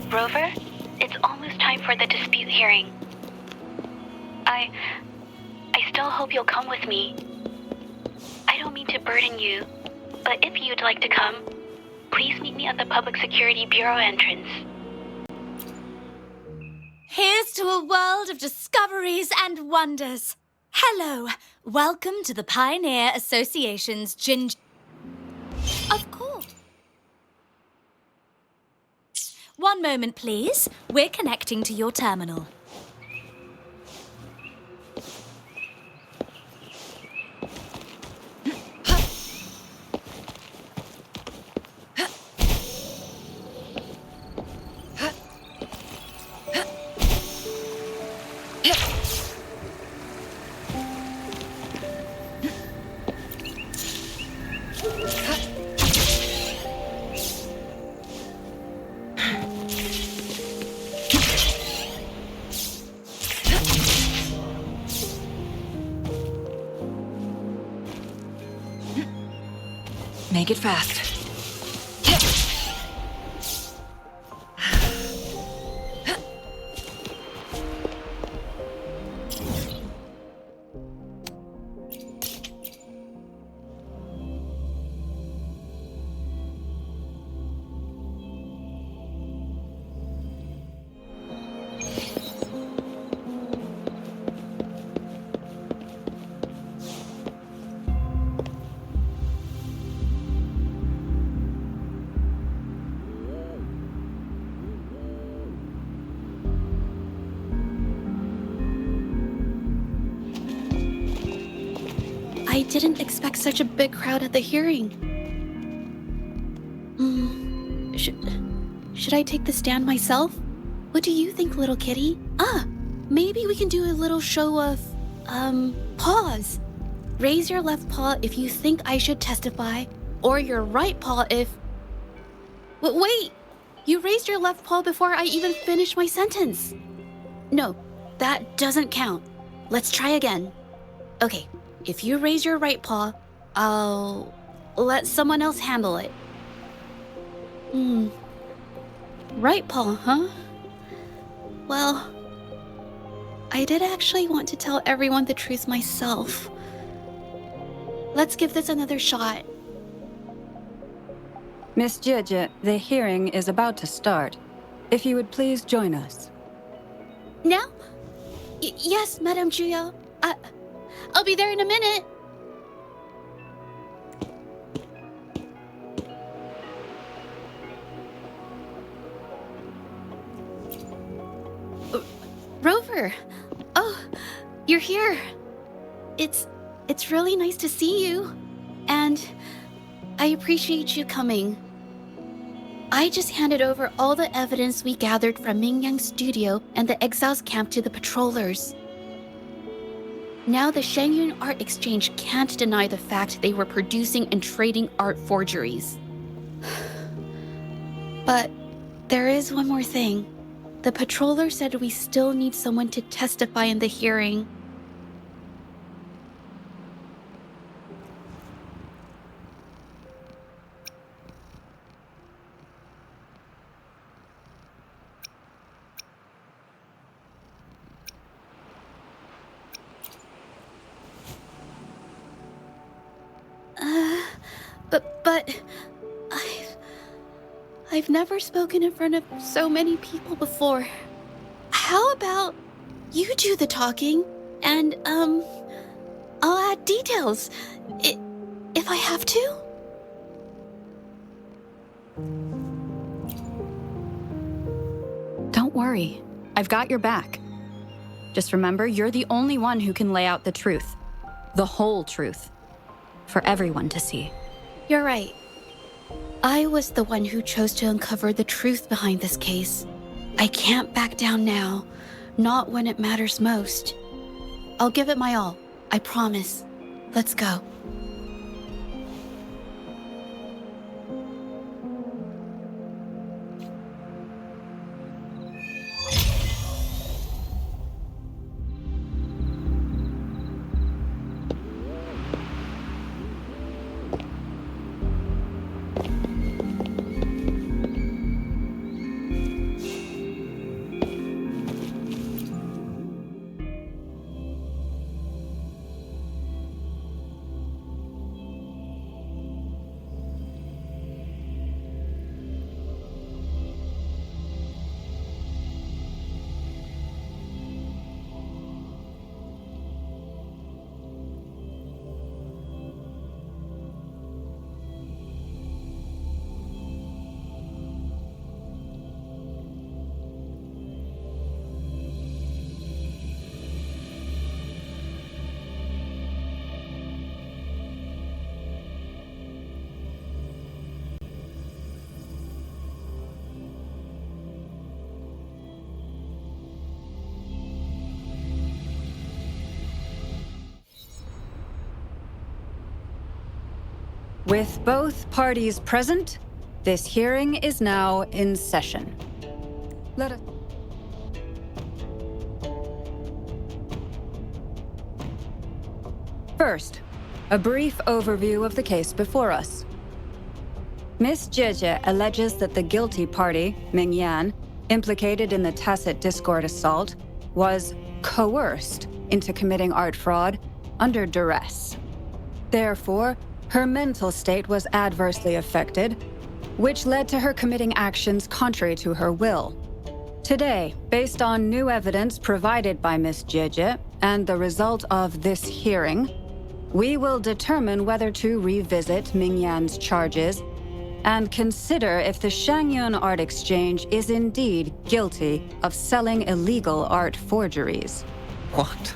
Rover, it's almost time for the dispute hearing. I still hope you'll come with me. I don't mean to burden you, but if you'd like to come, please meet me at the Public Security Bureau entrance. Here's to a world of discoveries and wonders. Hello, welcome to the Pioneer Association's Of course. One moment, please. We're connecting to your terminal. Make it fast. I didn't expect such a big crowd at the hearing. Should I take the stand myself? What do you think, little kitty? Maybe we can do a little show of, paws. Raise your left paw if you think I should testify, or your right paw if... Wait! You raised your left paw before I even finished my sentence. No, that doesn't count. Let's try again. Okay. If you raise your right paw, I'll let someone else handle it. Right paw, huh? Well, I did actually want to tell everyone the truth myself. Let's give this another shot. Miss Jeje, the hearing is about to start. If you would please join us. Now? Yes, Madame Juyo. I'll be there in a minute. Rover. Oh, you're here. It's really nice to see you. And I appreciate you coming. I just handed over all the evidence we gathered from Mingyang's studio and the Exiles camp to the patrollers. Now the Shengyun Art Exchange can't deny the fact they were producing and trading art forgeries. But there is one more thing. The patroller said we still need someone to testify in the hearing. But I've never spoken in front of so many people before. How about you do the talking and I'll add details if I have to? Don't worry, I've got your back. Just remember, you're the only one who can lay out the truth. The whole truth. For everyone to see. You're right. I was the one who chose to uncover the truth behind this case. I can't back down now, not when it matters most. I'll give it my all, I promise. Let's go. With both parties present, this hearing is now in session. Let us... First, a brief overview of the case before us. Miss Jeje alleges that the guilty party, Mingyan, implicated in the tacit discord assault, was coerced into committing art fraud under duress. Therefore, her mental state was adversely affected, which led to her committing actions contrary to her will. Today, based on new evidence provided by Miss Jeje and the result of this hearing, we will determine whether to revisit Mingyan's charges and consider if the Shangyun Art Exchange is indeed guilty of selling illegal art forgeries. What?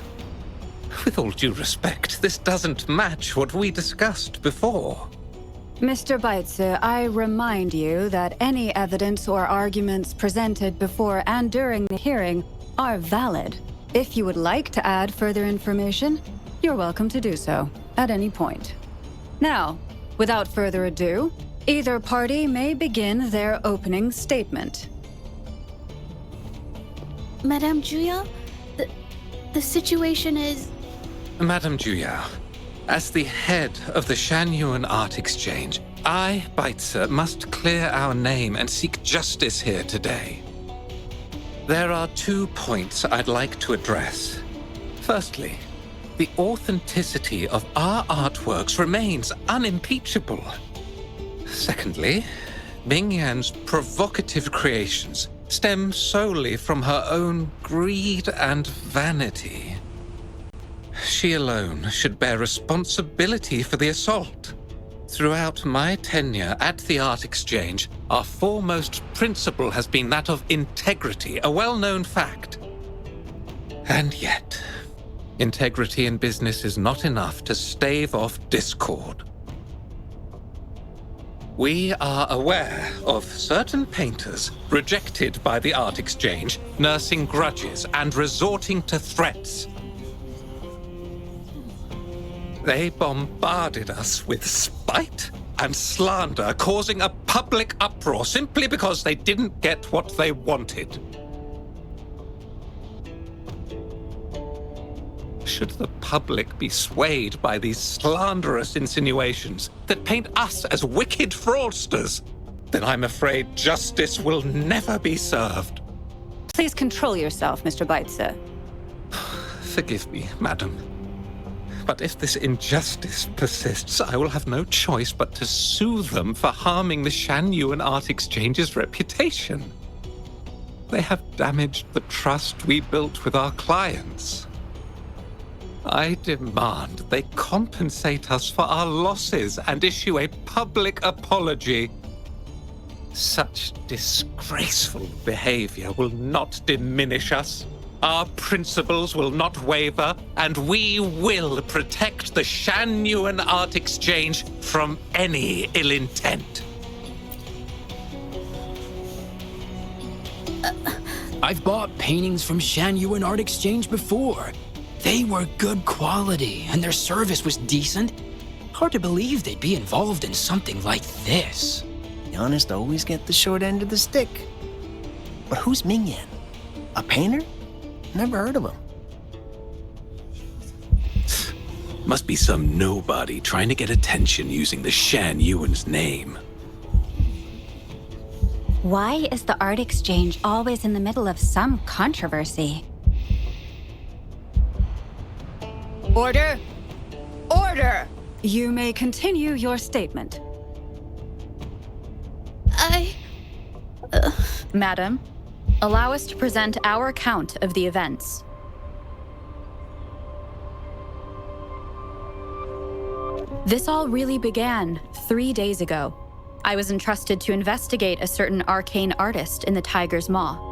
With all due respect, this doesn't match what we discussed before. Mr. Baitze, I remind you that any evidence or arguments presented before and during the hearing are valid. If you would like to add further information, you're welcome to do so at any point. Now, without further ado, either party may begin their opening statement. Madame Juya, the situation is... Madame Juya, as the head of the Shanyuan Art Exchange, I, Baitze, must clear our name and seek justice here today. There are 2 points I'd like to address. Firstly, the authenticity of our artworks remains unimpeachable. Secondly, Mingyan's provocative creations stem solely from her own greed and vanity. She alone should bear responsibility for the assault. Throughout my tenure at the Art Exchange, our foremost principle has been that of integrity, a well-known fact. And yet, integrity in business is not enough to stave off discord. We are aware of certain painters rejected by the Art Exchange, nursing grudges and resorting to threats. They bombarded us with spite and slander, causing a public uproar simply because they didn't get what they wanted. Should the public be swayed by these slanderous insinuations that paint us as wicked fraudsters, then I'm afraid justice will never be served. Please control yourself, Mr. Baitze. Forgive me, madam. But if this injustice persists, I will have no choice but to sue them for harming the Shanyuan Art Exchange's reputation. They have damaged the trust we built with our clients. I demand they compensate us for our losses and issue a public apology. Such disgraceful behavior will not diminish us. Our principles will not waver, and we will protect the Shanyuan Art Exchange from any ill intent. I've bought paintings from Shanyuan Art Exchange before. They were good quality, and their service was decent. Hard to believe they'd be involved in something like this. The honest always get the short end of the stick. But who's Mingyan? A painter? Never heard of him. Must be some nobody trying to get attention using the Shanyuan's name. Why is the Art Exchange always in the middle of some controversy? Order! Order! You may continue your statement. Madam, allow us to present our account of the events. This all really began 3 days ago. I was entrusted to investigate a certain arcane artist in the Tiger's Maw.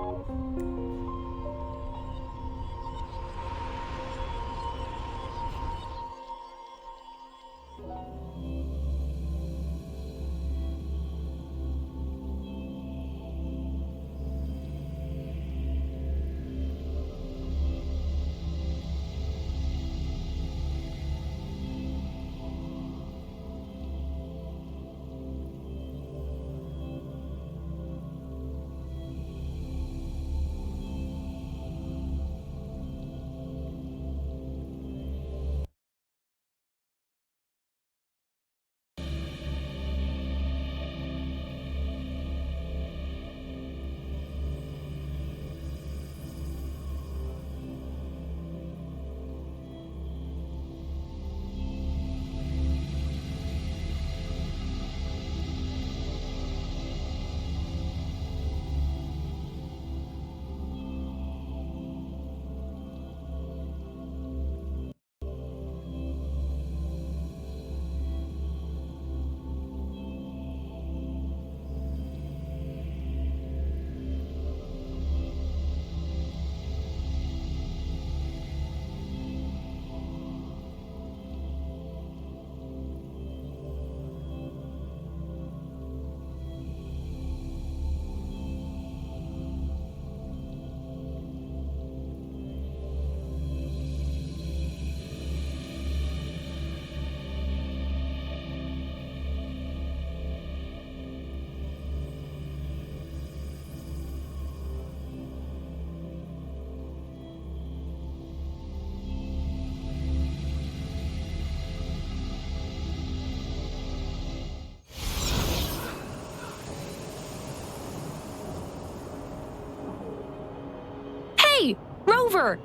Hey, Rover!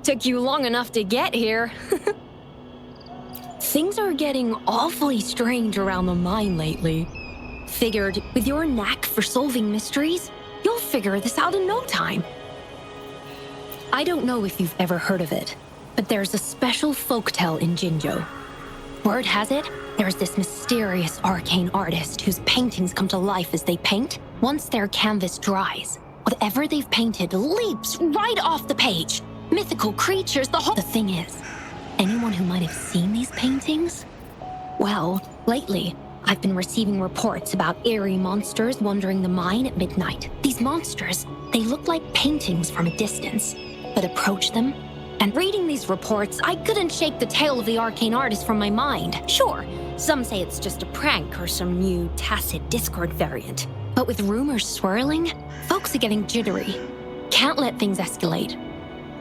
Took you long enough to get here. Things are getting awfully strange around the mine lately. Figured, with your knack for solving mysteries, you'll figure this out in no time. I don't know if you've ever heard of it, but there's a special folktale in Jinjo. Word has it, there's this mysterious arcane artist whose paintings come to life as they paint. Once their canvas dries, whatever they've painted leaps right off the page. Mythical creatures, the whole... The thing is, anyone who might have seen these paintings? Well, lately, I've been receiving reports about eerie monsters wandering the mine at midnight. These monsters, they look like paintings from a distance, but approach them, and reading these reports, I couldn't shake the tale of the arcane artist from my mind. Sure, some say it's just a prank or some new tacit Discord variant. But with rumors swirling, folks are getting jittery. Can't let things escalate.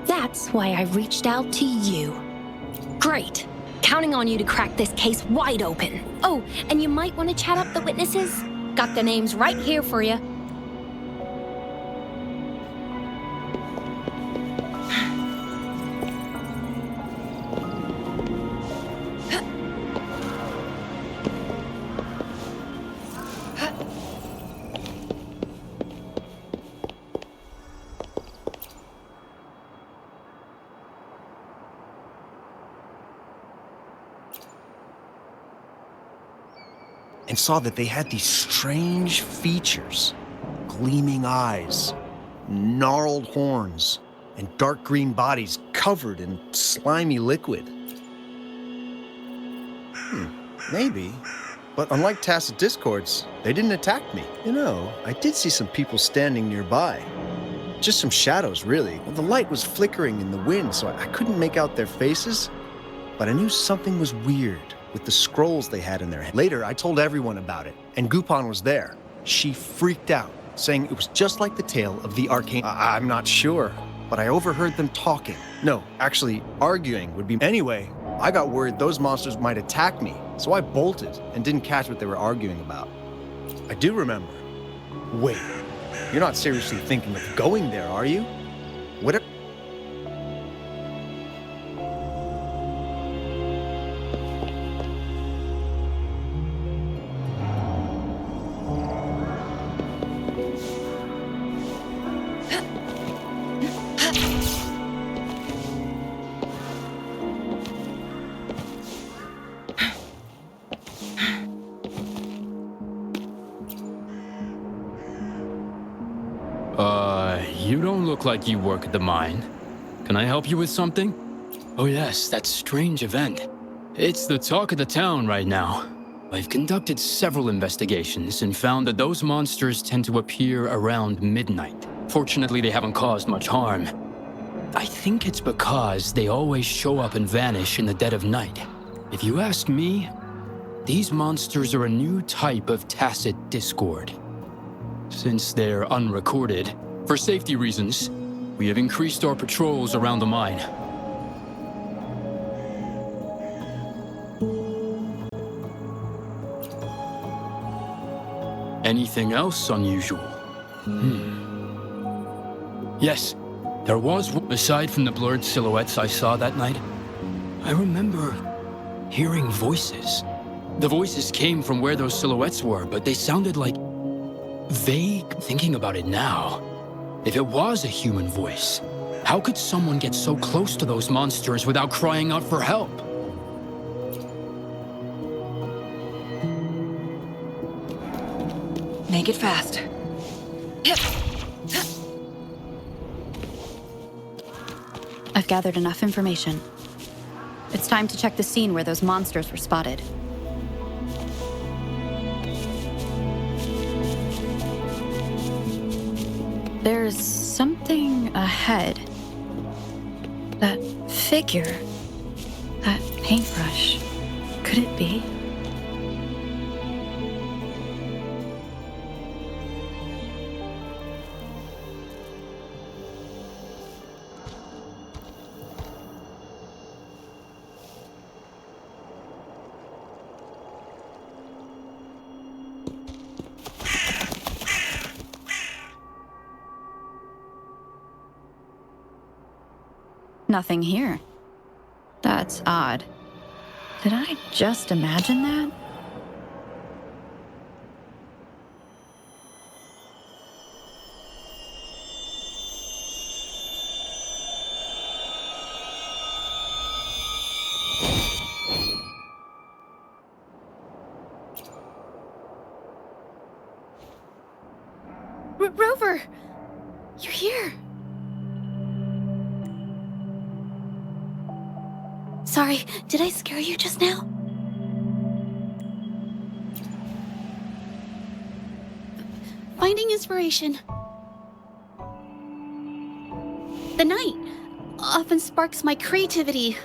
That's why I reached out to you. Great. Counting on you to crack this case wide open. Oh, and you might want to chat up the witnesses. Got the names right here for you. And saw that they had these strange features. Gleaming eyes, gnarled horns, and dark green bodies covered in slimy liquid. Maybe. But unlike tacit discords, they didn't attack me. You know, I did see some people standing nearby. Just some shadows, really. Well, the light was flickering in the wind, so I couldn't make out their faces. But I knew something was weird with the scrolls they had in their hand. Later, I told everyone about it, and Gupon was there. She freaked out, saying it was just like the tale of the arcane... I'm not sure, but I overheard them talking. No, actually, arguing would be... Anyway, I got worried those monsters might attack me, so I bolted and didn't catch what they were arguing about. I do remember. Wait, you're not seriously thinking of going there, are you? Whatever... You don't look like you work at the mine. Can I help you with something? Oh yes, that strange event. It's the talk of the town right now. I've conducted several investigations and found that those monsters tend to appear around midnight. Fortunately, they haven't caused much harm. I think it's because they always show up and vanish in the dead of night. If you ask me, these monsters are a new type of tacit discord. Since they're unrecorded, for safety reasons, we have increased our patrols around the mine. Anything else unusual? Yes, there was one. Aside from the blurred silhouettes I saw that night, I remember hearing voices. The voices came from where those silhouettes were, but they sounded like vague. Thinking about it now, if it was a human voice, how could someone get so close to those monsters without crying out for help? Make it fast. I've gathered enough information. It's time to check the scene where those monsters were spotted. There's something ahead. That figure. That paintbrush. Could it be? Nothing here. That's odd. Did I just imagine that? Rover! You're here! Sorry, did I scare you just now? Finding inspiration. The night often sparks my creativity.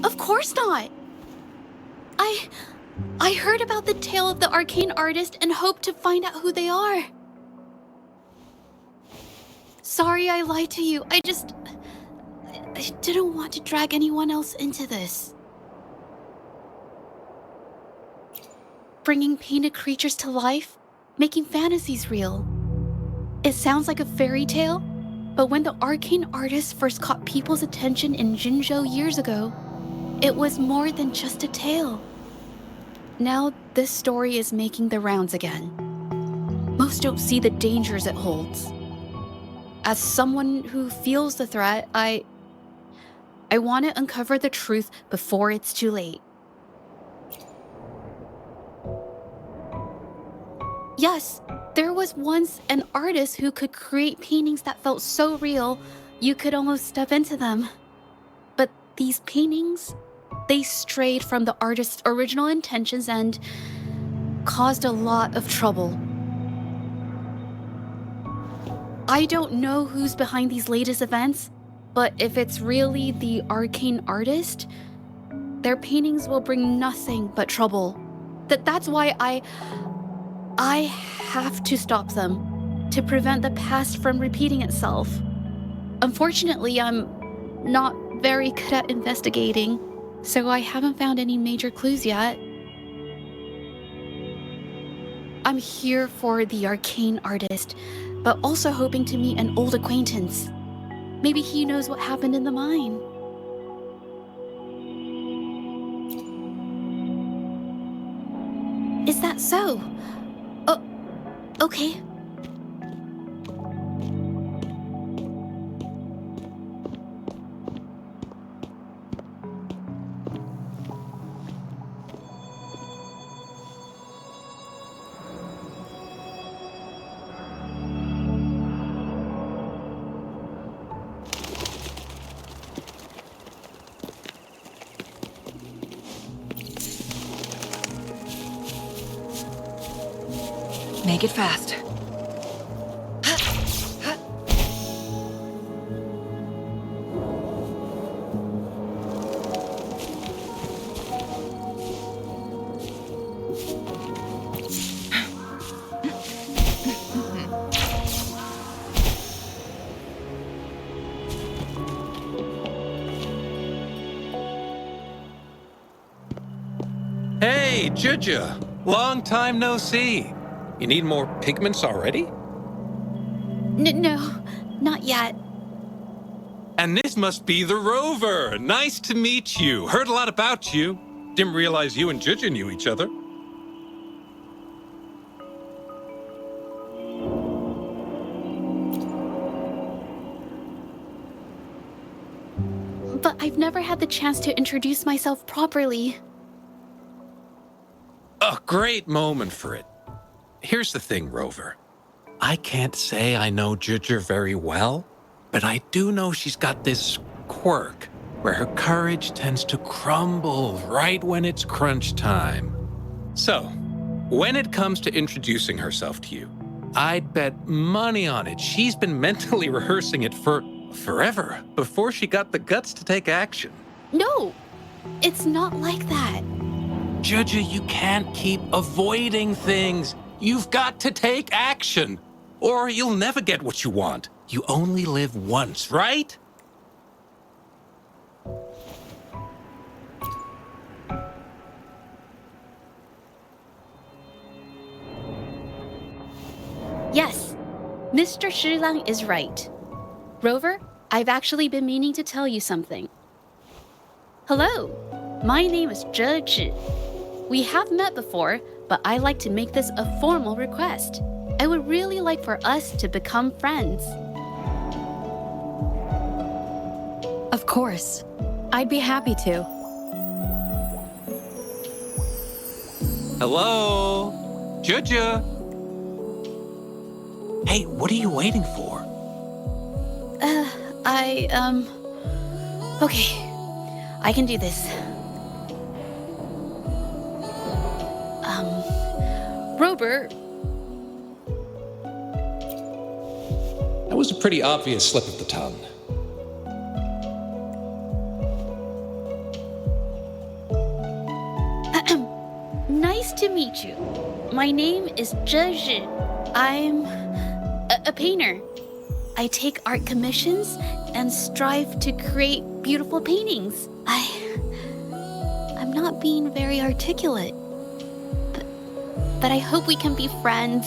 Of course not! I heard about the tale of the arcane artist and hoped to find out who they are. Sorry I lied to you. I didn't want to drag anyone else into this. Bringing painted creatures to life, making fantasies real. It sounds like a fairy tale, but when the arcane artist first caught people's attention in Jinzhou years ago, it was more than just a tale. Now this story is making the rounds again. Most don't see the dangers it holds. As someone who feels the threat, I want to uncover the truth before it's too late. Yes, there was once an artist who could create paintings that felt so real, you could almost step into them. But these paintings, they strayed from the artist's original intentions and caused a lot of trouble. I don't know who's behind these latest events, but if it's really the arcane artist, their paintings will bring nothing but trouble. That's why I have to stop them, to prevent the past from repeating itself. Unfortunately, I'm not very good at investigating, so I haven't found any major clues yet. I'm here for the arcane artist, but also hoping to meet an old acquaintance. Maybe he knows what happened in the mine. Is that so? Oh, okay. Make it fast. Hey, Juja! Long time no see. You need more pigments already? No, not yet. And this must be the Rover. Nice to meet you. Heard a lot about you. Didn't realize you and Juja knew each other. But I've never had the chance to introduce myself properly. A great moment for it. Here's the thing, Rover. I can't say I know Juja very well, but I do know she's got this quirk where her courage tends to crumble right when it's crunch time. So, when it comes to introducing herself to you, I'd bet money on it she's been mentally rehearsing it for forever before she got the guts to take action. No, it's not like that. Juja, you can't keep avoiding things. You've got to take action, or you'll never get what you want. You only live once, right? Yes, Mr. Shilang is right. Rover, I've actually been meaning to tell you something. Hello, my name is Zhe Zhi. We have met before, but I like to make this a formal request. I would really like for us to become friends. Of course. I'd be happy to. Hello? Juju? Hey, what are you waiting for? Okay. I can do this. Rover, That was a pretty obvious slip of the tongue. nice to meet you. My name is Zhe Zhi. I'm a painter. I take art commissions and strive to create beautiful paintings. I'm not being very articulate, but I hope we can be friends.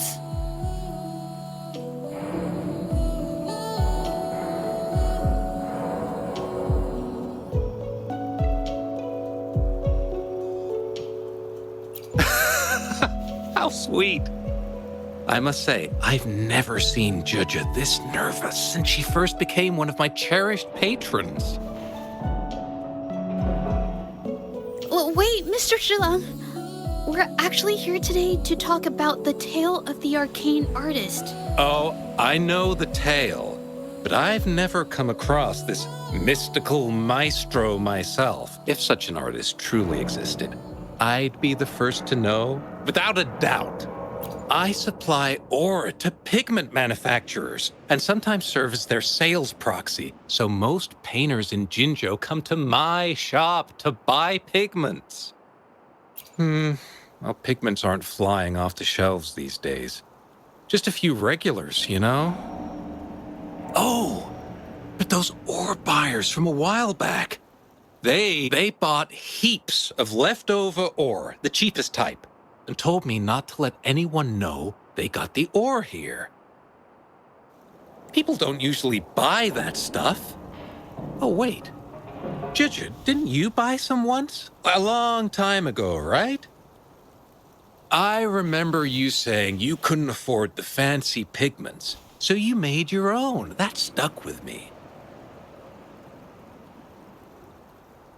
How sweet. I must say, I've never seen Juju this nervous since she first became one of my cherished patrons. Wait, Mr. Shilang. We're actually here today to talk about the tale of the arcane artist. Oh, I know the tale, but I've never come across this mystical maestro myself. If such an artist truly existed, I'd be the first to know, without a doubt. I supply ore to pigment manufacturers and sometimes serve as their sales proxy, so most painters in Jinzhou come to my shop to buy pigments. Well, pigments aren't flying off the shelves these days. Just a few regulars, you know? Oh, but those ore buyers from a while back, they bought heaps of leftover ore, the cheapest type, and told me not to let anyone know they got the ore here. People don't usually buy that stuff. Oh, wait. Juju, didn't you buy some once? A long time ago, right? I remember you saying you couldn't afford the fancy pigments, so you made your own. That stuck with me.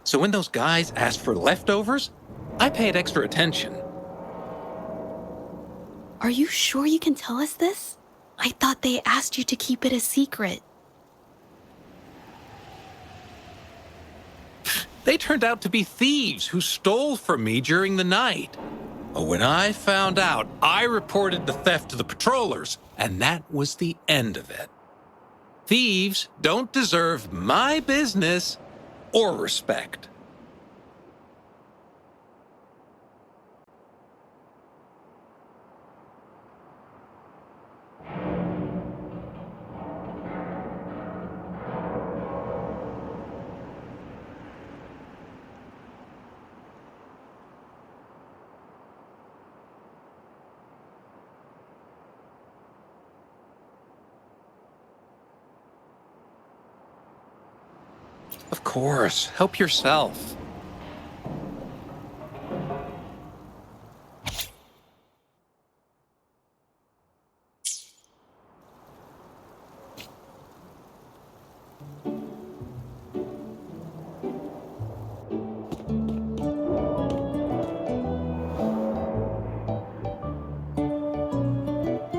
So when those guys asked for leftovers, I paid extra attention. Are you sure you can tell us this? I thought they asked you to keep it a secret. They turned out to be thieves who stole from me during the night. When I found out, I reported the theft to the patrollers, and that was the end of it. Thieves don't deserve my business or respect. Of course, help yourself.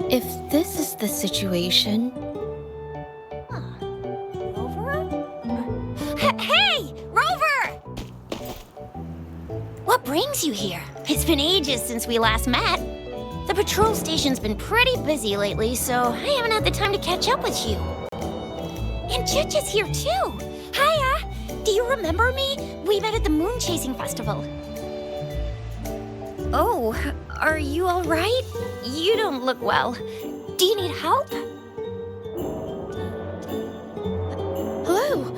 If this is the situation... Hey, Rover! What brings you here? It's been ages since we last met. The patrol station's been pretty busy lately, so I haven't had the time to catch up with you. And Juju's here too. Hiya! Do you remember me? We met at the moon chasing festival. Oh, are you all right? You don't look well. Do you need help? Hello?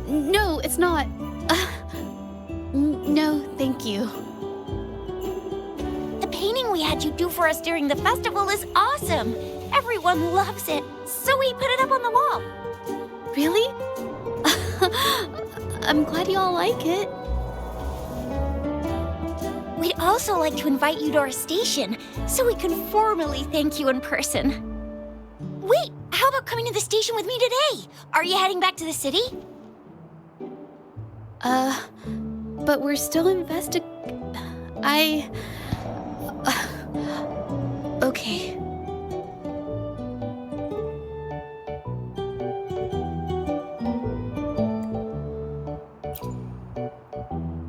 No, it's not. No, thank you. The painting we had you do for us during the festival is awesome. Everyone loves it, so we put it up on the wall. Really? I'm glad you all like it. We'd also like to invite you to our station, so we can formally thank you in person. Wait, how about coming to the station with me today? Are you heading back to the city? But we're still okay.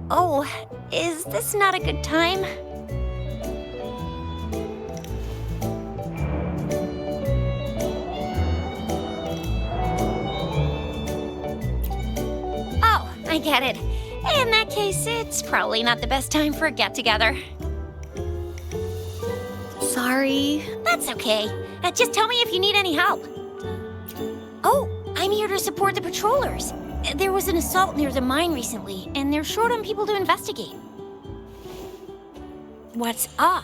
Oh, is this not a good time? Oh, I get it. In that case, it's probably not the best time for a get-together. Sorry. That's okay. Just tell me if you need any help. Oh, I'm here to support the patrollers. There was an assault near the mine recently, and they're short on people to investigate. What's odd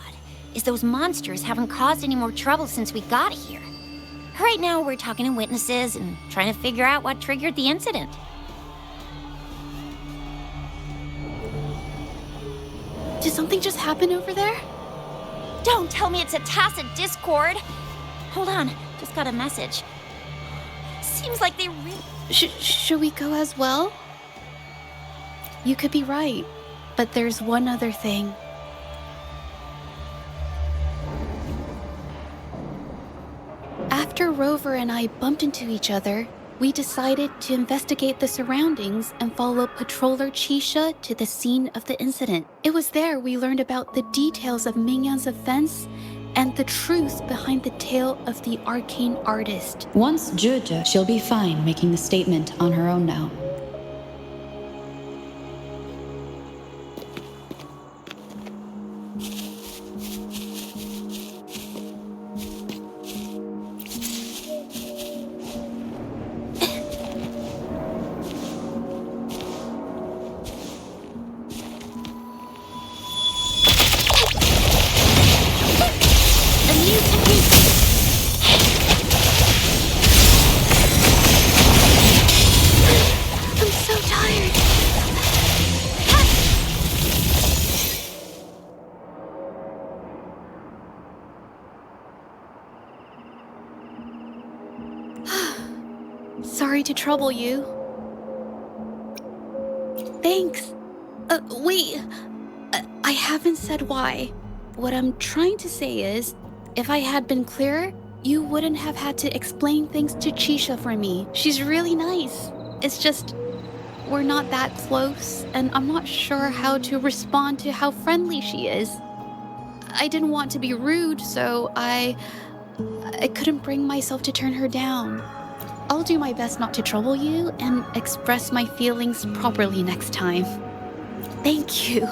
is those monsters haven't caused any more trouble since we got here. Right now, we're talking to witnesses and trying to figure out what triggered the incident. Did something just happen over there? Don't tell me it's a tacit discord. Hold on, just got a message. Seems like they really... Should we go as well? You could be right, but there's one other thing. After Rover and I bumped into each other, we decided to investigate the surroundings and follow Patroller Chisha to the scene of the incident. It was there we learned about the details of Mingyan's offense and the truth behind the tale of the arcane artist. Once Juja, she'll be fine making the statement on her own now. Sorry to trouble you. Thanks. Wait. I haven't said why. What I'm trying to say is, if I had been clearer, you wouldn't have had to explain things to Chisha for me. She's really nice. It's just, we're not that close, and I'm not sure how to respond to how friendly she is. I didn't want to be rude, so I couldn't bring myself to turn her down. I'll do my best not to trouble you and express my feelings properly next time. Thank you.